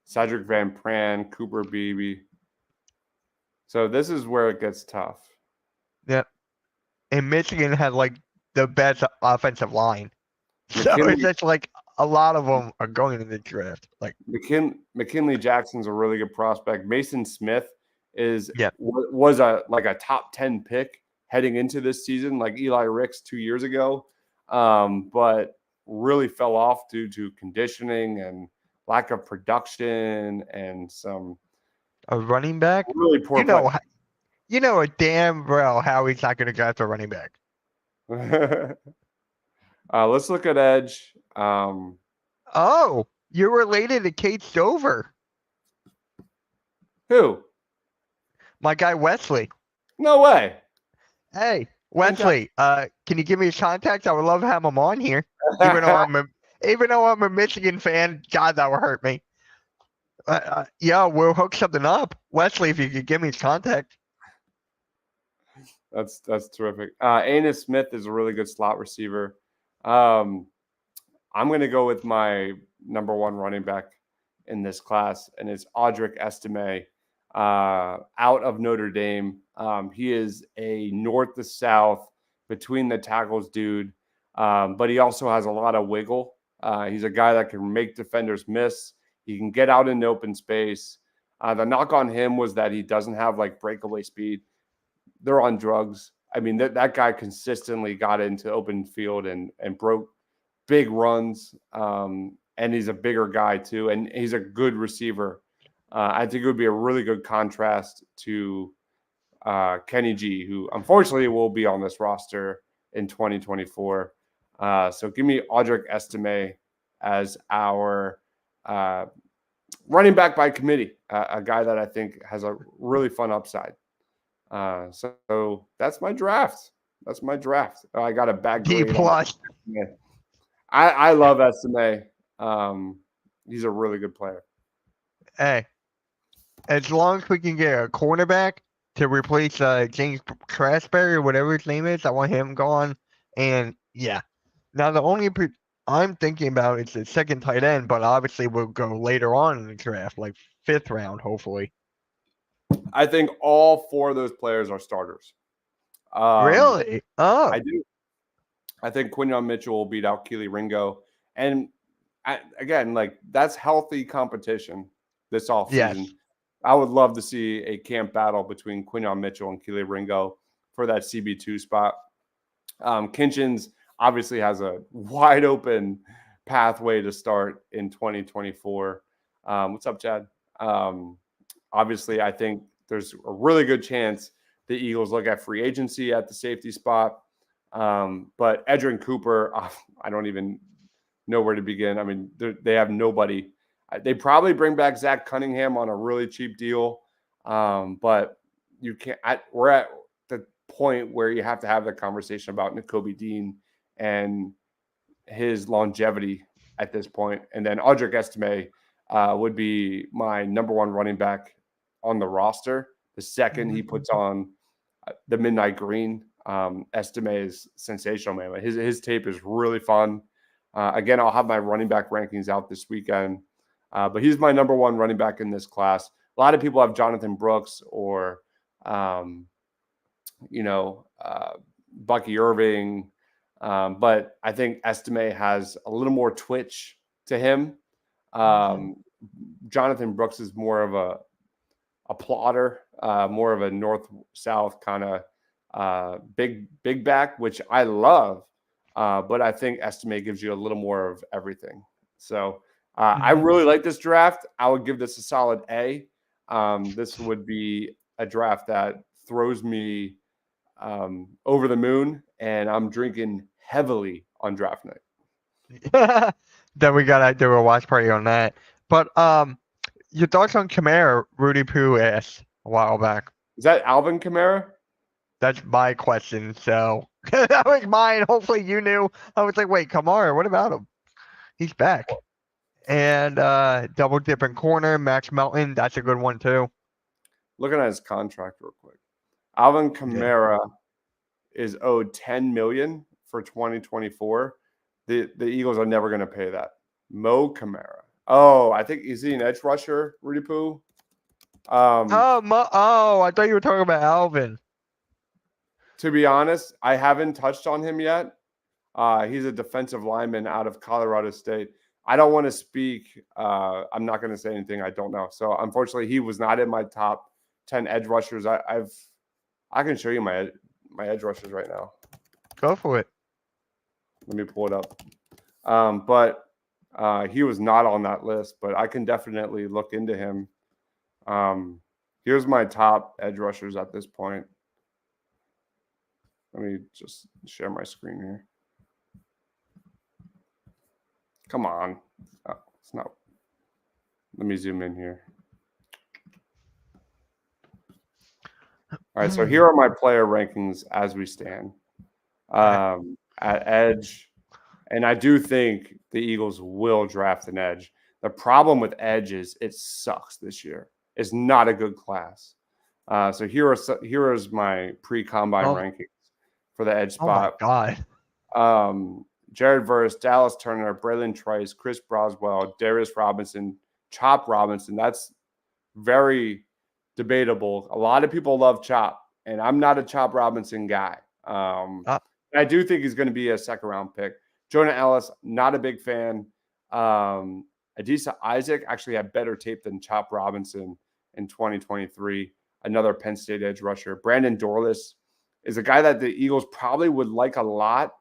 Cedric Van Pran, Cooper Beebe. So this is where it gets tough. Yep. And Michigan had like the best offensive line. So it's just like a lot of them are going in the draft. Like McKinley Jackson's a really good prospect. Mason Smith was a top 10 pick heading into this season, like Eli Ricks 2 years ago, but really fell off due to conditioning and lack of production and some a running back. Really poor. You know a damn well how he's not going to draft a running back. Let's look at edge. Oh, you're related to Cade Stover. Who? My guy Wesley. No way. Hey, Wesley. Can you give me his contacts? I would love to have him on here. Even though I'm a Michigan fan, God, that would hurt me. Yeah, we'll hook something up, Wesley. If you could give me his contact. That's terrific. Anis Smith is a really good slot receiver. I'm going to go with my number 1 running back in this class, and it's Audric Estime out of Notre Dame. He is a north to south between the tackles dude, but he also has a lot of wiggle. He's a guy that can make defenders miss. He can get out in open space. The knock on him was that he doesn't have like breakaway speed. They're on drugs. I mean, that guy consistently got into open field and broke big runs. And he's a bigger guy too. And he's a good receiver. I think it would be a really good contrast to Kenny G, who unfortunately will be on this roster in 2024. So give me Audric Estime as our running back by committee, a guy that I think has a really fun upside. So that's my draft. I got a bad grade. D+. I love Estime. He's a really good player. Hey, as long as we can get a cornerback to replace James Crasbury or whatever his name is, I want him gone. And yeah, now the only I'm thinking about is the second tight end, but obviously we'll go later on in the draft, like 5th round, hopefully. I think all 4 of those players are starters. Really? Oh, I do. I think Quinyon Mitchell will beat out Kelee Ringo. And again, like that's healthy competition this offseason. Yes. I would love to see a camp battle between Quinyon Mitchell and Kelee Ringo for that CB2 spot. Kinchins obviously has a wide open pathway to start in 2024. What's up, Chad? Obviously, I think there's a really good chance the Eagles look at free agency at the safety spot. But Edgerrin Cooper, I don't even know where to begin. I mean, they have nobody. They probably bring back Zach Cunningham on a really cheap deal. But you can't. We're at the point where you have to have the conversation about Nakobe Dean and his longevity at this point. And then Audric Estime would be my number one running back on the roster. The second he puts on the midnight green, Estime is sensational, man. His tape is really fun. Again, I'll have my running back rankings out this weekend. But he's my number one running back in this class. A lot of people have Jonathan Brooks or, Bucky Irving. But I think Estime has a little more twitch to him. Jonathan Brooks is more of a plotter, more of a north-south kind of big back, which I love. But I think Estime gives you a little more of everything. So I really like this draft. I would give this a solid A. This would be a draft that throws me over the moon, and I'm drinking heavily on draft night. Then we gotta do a watch party on that. But your thoughts on Kamara? Rudy Poo asked a while back. Is that Alvin Kamara? That's my question. So that was mine. Hopefully you knew. I was like, wait, Kamara, what about him? He's back. And double dipping corner, Max Melton. That's a good one too. Looking at his contract real quick. Alvin Kamara is owed $10 million for 2024. The Eagles are never going to pay that. Mo Kamara. Oh, I think is he an edge rusher, Rudy Poo? I thought you were talking about Alvin. To be honest, I haven't touched on him yet. He's a defensive lineman out of Colorado State. I don't want to speak. I'm not going to say anything I don't know. So unfortunately, he was not in my top 10 edge rushers. I can show you my edge rushers right now. Go for it. Let me pull it up. But he was not on that list, but I can definitely look into him. Here's my top edge rushers at this point. Let me just share my screen here. Come on. Oh, it's not. Let me zoom in here. All right, so here are my player rankings as we stand. At edge, and I do think the Eagles will draft an edge. The problem with edge is it sucks this year. It's not a good class. So here is my pre-combine rankings for the edge spot. Oh my God. Jared Verse, Dallas Turner, Braylon Trice, Chris Broswell, Darius Robinson, Chop Robinson. That's very debatable. A lot of people love Chop, and I'm not a Chop Robinson guy. I do think he's going to be a second-round pick. Jonah Ellis, not a big fan. Adisa Isaac actually had better tape than Chop Robinson in 2023. Another Penn State edge rusher. Brandon Dorlus is a guy that the Eagles probably would like a lot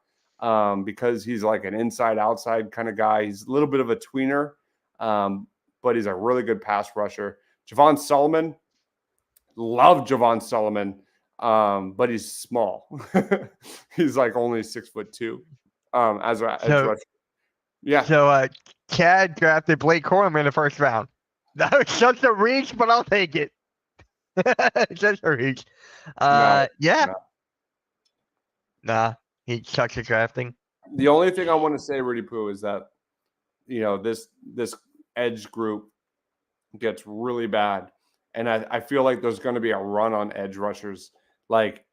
because he's like an inside-outside kind of guy. He's a little bit of a tweener, but he's a really good pass rusher. Javon Solomon, love Javon Solomon, but he's small. He's like only 6'2" as a edge rusher. Yeah. So Chad drafted Blake Corum in the first round. That was such a reach, but I'll take it. Such a reach. Yeah. Nah, he sucks at drafting. The only thing I want to say, Rudy Poo, is that this edge group gets really bad, and I feel like there's going to be a run on edge rushers like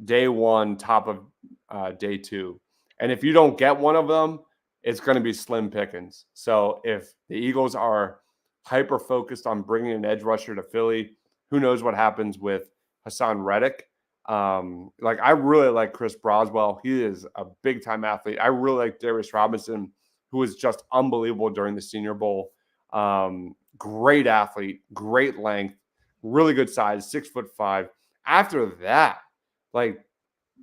day one, top of day two, and if you don't get one of them, it's going to be slim pickings. So if the Eagles are hyper focused on bringing an edge rusher to Philly, who knows what happens with Hassan Reddick. I really like Chris Broswell. He is a big time athlete. I really like Darius Robinson, who was just unbelievable during the Senior Bowl. Great athlete, great length, really good size, 6'5". After that,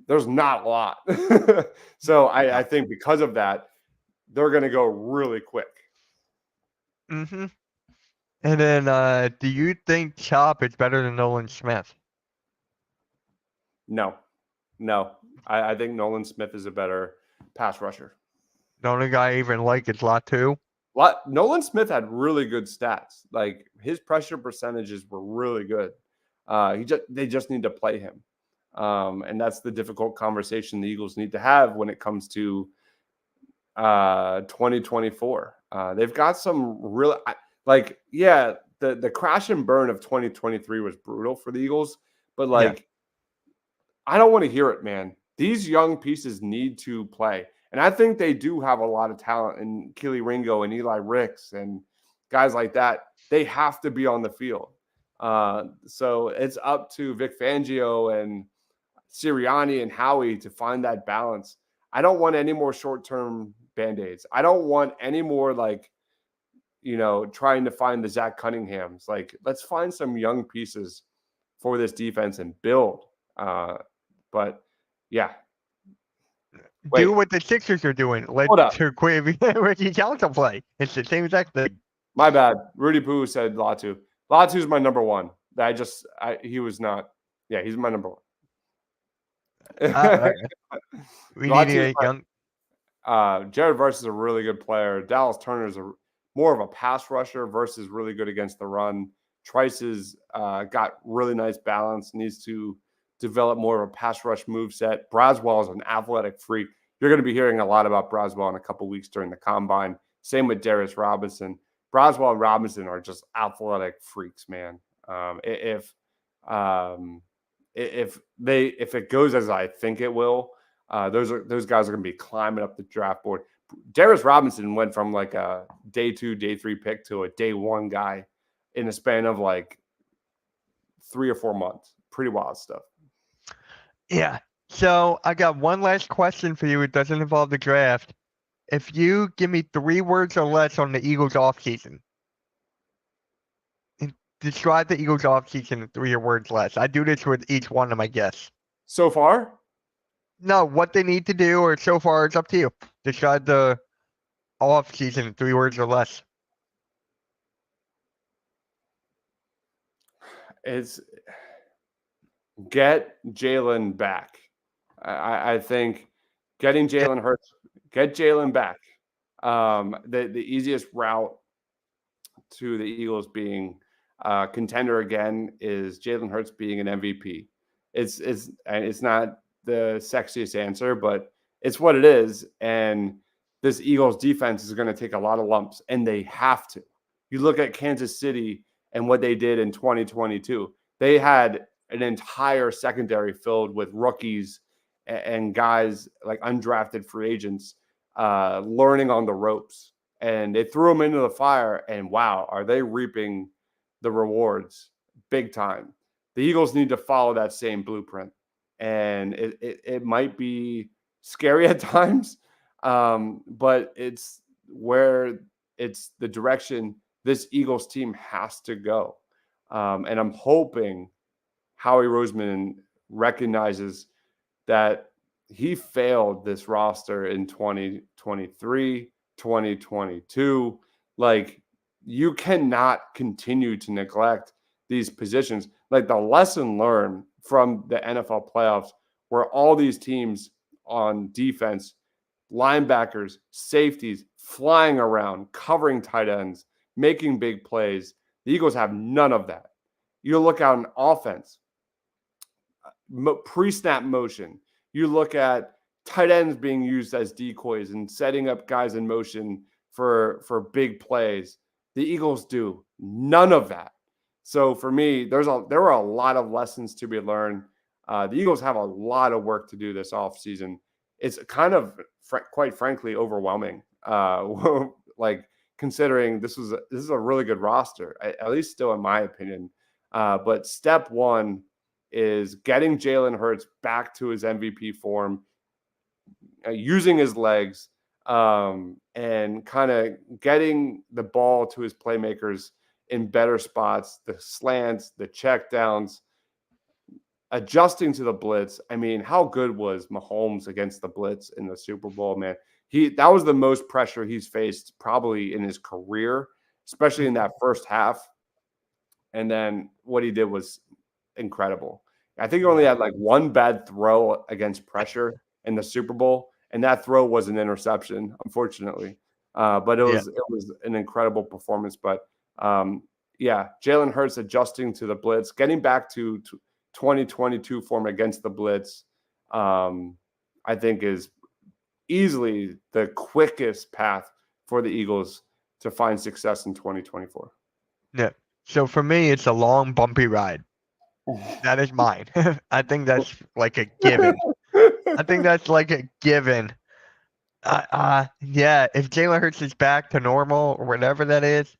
there's not a lot. So I think because of that, they're going to go really quick. Mm-hmm. And then, do you think Chop is better than Nolan Smith? No. I think Nolan Smith is a better pass rusher. The only guy I even like is Latu. Nolan Smith had really good stats. Like his pressure percentages were really good. They just need to play him. And that's the difficult conversation the Eagles need to have when it comes to 2024. They've got some real the crash and burn of 2023 was brutal for the Eagles, but I don't want to hear it, man. These young pieces need to play. And I think they do have a lot of talent in Keely Ringo and Eli Ricks and guys like that. They have to be on the field. So it's up to Vic Fangio and Sirianni and Howie to find that balance. I don't want any more short-term Band-Aids. I don't want any more trying to find the Zach Cunninghams. Like, let's find some young pieces for this defense and build. But yeah. Do what the Sixers are doing. Let Ricky Council play. It's the same exact thing. My bad. Rudy Poo said Latu. Latu's my number one. He was not. Yeah, he's my number one. We need a young. Jared Verse is a really good player. Dallas Turner is more of a pass rusher versus really good against the run. Trice has got really nice balance, needs to develop more of a pass rush move set. Braswell is an athletic freak. You're going to be hearing a lot about Braswell in a couple weeks during the combine. Same with Darius Robinson. Braswell and Robinson are just athletic freaks, man. If it goes as I think it will, those guys are going to be climbing up the draft board. Darius Robinson went from like a day 2, day 3 pick to a day 1 guy in the span of like 3 or 4 months. Pretty wild stuff. Yeah. So I got one last question for you. It doesn't involve the draft. If you give me 3 words or less on the Eagles offseason, describe the Eagles offseason in 3 words less. I do this with each one of my guests. So far? No, what they need to do, or so far, it's up to you. Describe the offseason in 3 words or less. It's get Jalen back. I think getting Jalen Hurts, get Jalen back. The easiest route to the Eagles being contender again is Jalen Hurts being an MVP. It's not the sexiest answer, but it's what it is. And this Eagles defense is going to take a lot of lumps, and they have to. You look at Kansas City and what they did in 2022. They had an entire secondary filled with rookies and guys like undrafted free agents learning on the ropes. And they threw them into the fire, and wow, are they reaping the rewards big time. The Eagles need to follow that same blueprint. And it might be scary at times, but it's the direction this Eagles team has to go. And I'm hoping Howie Roseman recognizes that he failed this roster in 2023, 2022. Like, you cannot continue to neglect these positions. Like, the lesson learned from the NFL playoffs, where all these teams on defense, linebackers, safeties, flying around, covering tight ends, making big plays. The Eagles have none of that. You look at an offense, pre-snap motion. You look at tight ends being used as decoys and setting up guys in motion for big plays. The Eagles do none of that. So for me, there were a lot of lessons to be learned. The Eagles have a lot of work to do this offseason. It's kind of, quite frankly, overwhelming. Like, considering this is a really good roster, at least still in my opinion. But step one is getting Jalen Hurts back to his MVP form, using his legs, and kind of getting the ball to his playmakers in better spots, the slants, the checkdowns, adjusting to the blitz. I mean, how good was Mahomes against the blitz in the Super Bowl, man? That was the most pressure he's faced probably in his career, especially in that first half. And then what he did was incredible. I think he only had like one bad throw against pressure in the Super Bowl, and that throw was an interception, unfortunately. But it was an incredible performance. But Jalen Hurts adjusting to the blitz, getting back to 2022 form against the blitz, I think is easily the quickest path for the Eagles to find success in 2024. Yeah. So for me, it's a long, bumpy ride. That is mine. I think that's like a given. I think that's like a given. Yeah, if Jalen Hurts is back to normal or whatever that is,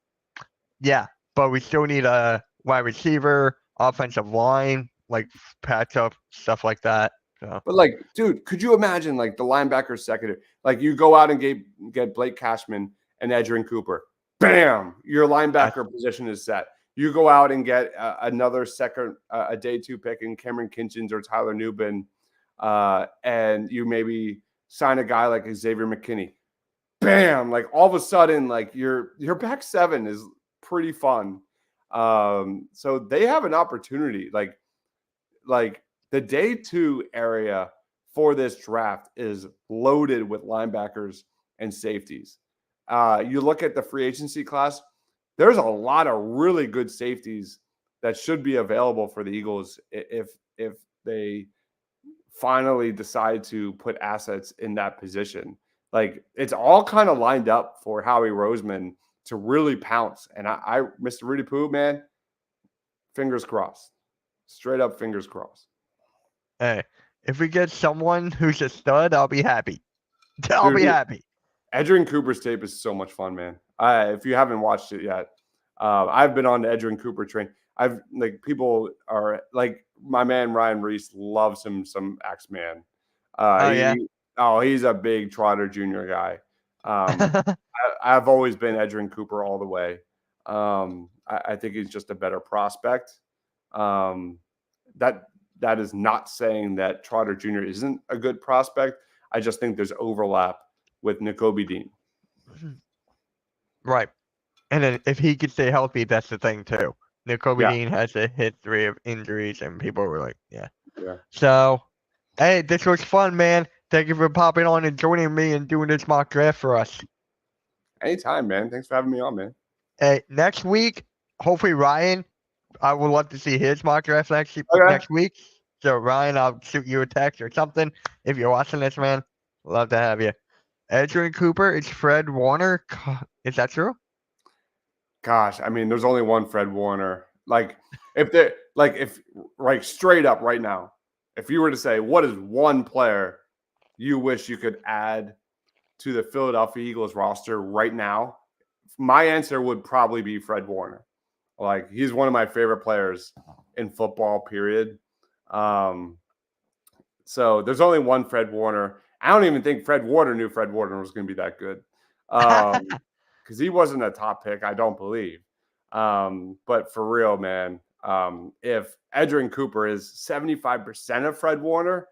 yeah. But we still need a wide receiver, offensive line, like patch up, stuff like that. So. But like, dude, could you imagine like the linebacker secondary? Like you go out and get Blake Cashman and Edgerrin Cooper. Bam! Your linebacker position is set. You go out and get another second, a day 2 pick in Cameron Kinchens or Tyler Nubin, and you maybe sign a guy like Xavier McKinney. Bam! Like all of a sudden, like your back 7 is pretty fun. So they have an opportunity. Like the day 2 area for this draft is loaded with linebackers and safeties. You look at the free agency class, there's a lot of really good safeties that should be available for the Eagles if they finally decide to put assets in that position. Like it's all kind of lined up for Howie Roseman to really pounce. And I Mr. Rudy Poo, man, fingers crossed. Straight up fingers crossed. Hey, if we get someone who's a stud, I'll be happy. I'll be happy. Edgerrin Cooper's tape is so much fun, man. If you haven't watched it yet, I've been on the Edgerrin Cooper train. People are like my man Ryan Reese loves him some X-Man. He's a big Trotter Jr. guy. I've always been Edgerrin Cooper all the way. I think he's just a better prospect. That is not saying that Trotter Jr. isn't a good prospect. I just think there's overlap with Nakobe Dean. Right. And then if he could stay healthy, that's the thing too. Nakobe Dean has a history of injuries, and people were like, yeah. So, hey, this was fun, man. Thank you for popping on and joining me and doing this mock draft for us. Anytime, man. Thanks for having me on, man. Hey, next week, hopefully Ryan, I would love to see his mock draft next week. So, Ryan, I'll shoot you a text or something. If you're watching this, man, love to have you. Edgerrin Cooper, it's Fred Warner. Is that true? Gosh, I mean, there's only one Fred Warner. If straight up right now, if you were to say, what is one player you wish you could add to the Philadelphia Eagles roster right now? My answer would probably be Fred Warner. Like, he's one of my favorite players in football, period. So there's only one Fred Warner. I don't even think Fred Warner knew Fred Warner was going to be that good. Because he wasn't a top pick, I don't believe. But for real, man, if Edgerrin Cooper is 75% of Fred Warner,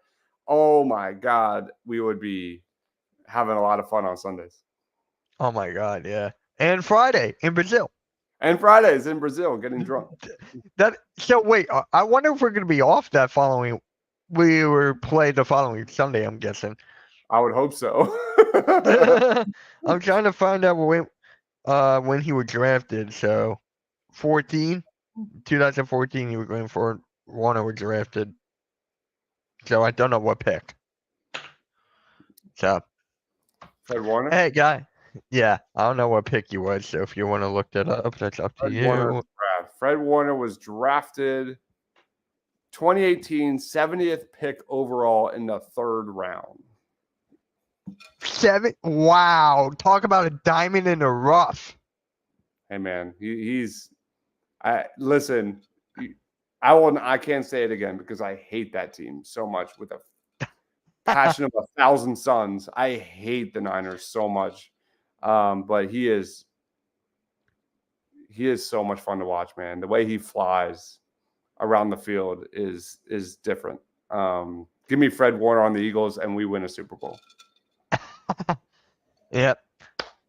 oh my God, we would be having a lot of fun on Sundays. Oh my God, yeah. And Friday in Brazil. And Fridays in Brazil, getting drunk. So wait, I wonder if we're going to be off that following. We were played the following Sunday, I'm guessing. I would hope so. I'm trying to find out when he was drafted. So 2014, he was going for Warner was drafted. So I don't know what pick. So Fred Warner? Hey, guy. Yeah, I don't know what pick he was. So if you want to look that up, that's up to you. Fred Warner was drafted 2018, 70th pick overall in the 3rd round. Wow. Talk about a diamond in the rough. Hey, man, listen, I can't say it again because I hate that team so much with a passion of 1,000 suns. I hate the Niners so much. But he is so much fun to watch, man. The way he flies. around the field is different. Give me Fred Warner on the Eagles, and we win a Super Bowl. Yep.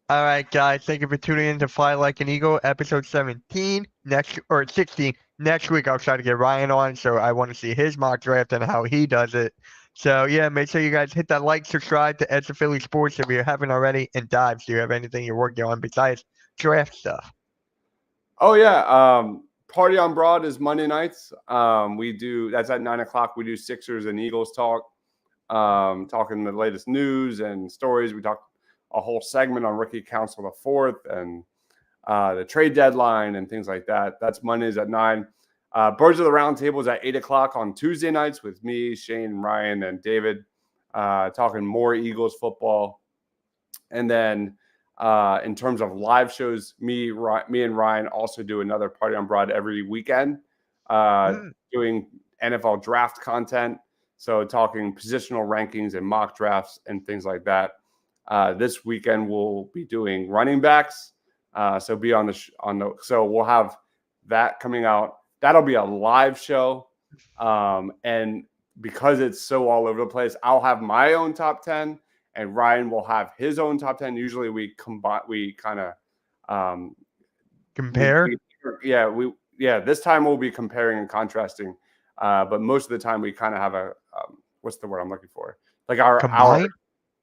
All right, guys. Thank you for tuning in to Fly Like an Eagle, episode 17. 16. Next week, I'll try to get Ryan on, so I want to see his mock draft and how he does it. So, yeah, make sure you guys hit that like, subscribe to Edge of Philly Sports if you haven't already. And Dives, do you have anything you're working on besides draft stuff? Oh, yeah. Party on Broad is Monday nights. That's at 9:00. We do Sixers and Eagles talk, talking the latest news and stories. We talk a whole segment on Rookie Council IV and the trade deadline and things like that. That's Mondays at 9. Birds of the Round Table is at 8:00 on Tuesday nights with me, Shane, Ryan, and David, talking more Eagles football. And then in terms of live shows, me and Ryan also do another Party on Broad every weekend, doing NFL draft content. So talking positional rankings and mock drafts and things like that. This weekend we'll be doing running backs. So be on so we'll have that coming out. That'll be a live show. And because it's so all over the place, I'll have my own top 10 and Ryan will have his own top 10. Usually we kind of compare. This time we'll be comparing and contrasting. But most of the time we kind of have what's the word I'm looking for? Like our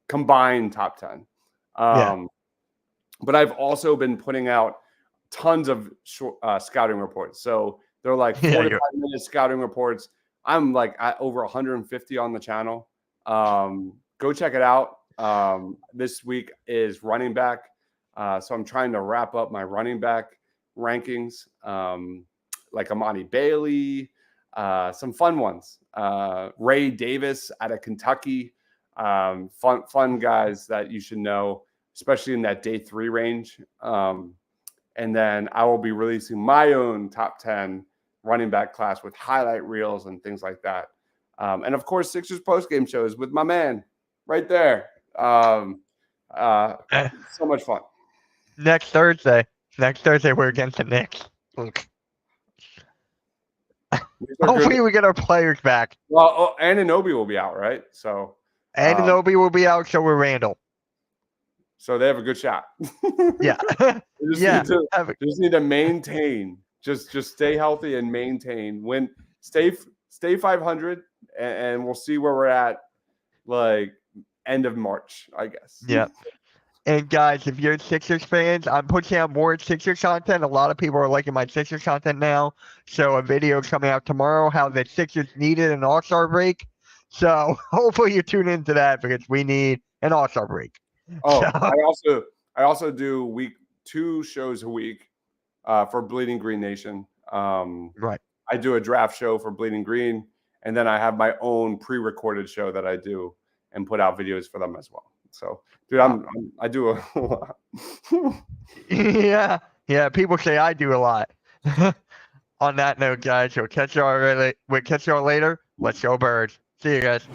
combined top 10. But I've also been putting out tons of scouting reports. So they're like 45-minute scouting reports. I'm like at over 150 on the channel. Go check it out. This week is running back. So I'm trying to wrap up my running back rankings, like Amani Bailey, some fun ones. Ray Davis out of Kentucky. Fun guys that you should know, especially in that day 3 range. And then I will be releasing my own top 10 running back class with highlight reels and things like that. And of course, Sixers postgame shows with my man right there. So much fun. Next Thursday, we're against the Knicks. Hopefully we get our players back. Well, Anunoby will be out, right? So Anunoby will be out, so will Randall. So they have a good shot. Yeah. Just need to maintain. Just stay healthy and maintain. Stay 500, and we'll see where we're at, like end of March, I guess. Yeah. And guys, if you're Sixers fans, I'm putting out more Sixers content. A lot of people are liking my Sixers content now. So a video coming out tomorrow, how the Sixers needed an All-Star break. So hopefully you tune into that because we need an All-Star break. Oh, I also do 2 shows a week for Bleeding Green Nation. Right. I do a draft show for Bleeding Green, and then I have my own pre-recorded show that I do and put out videos for them as well. So, dude, I do a lot. Yeah. People say I do a lot. On that note, guys, we'll catch y'all later. Let's go Birds. See you guys.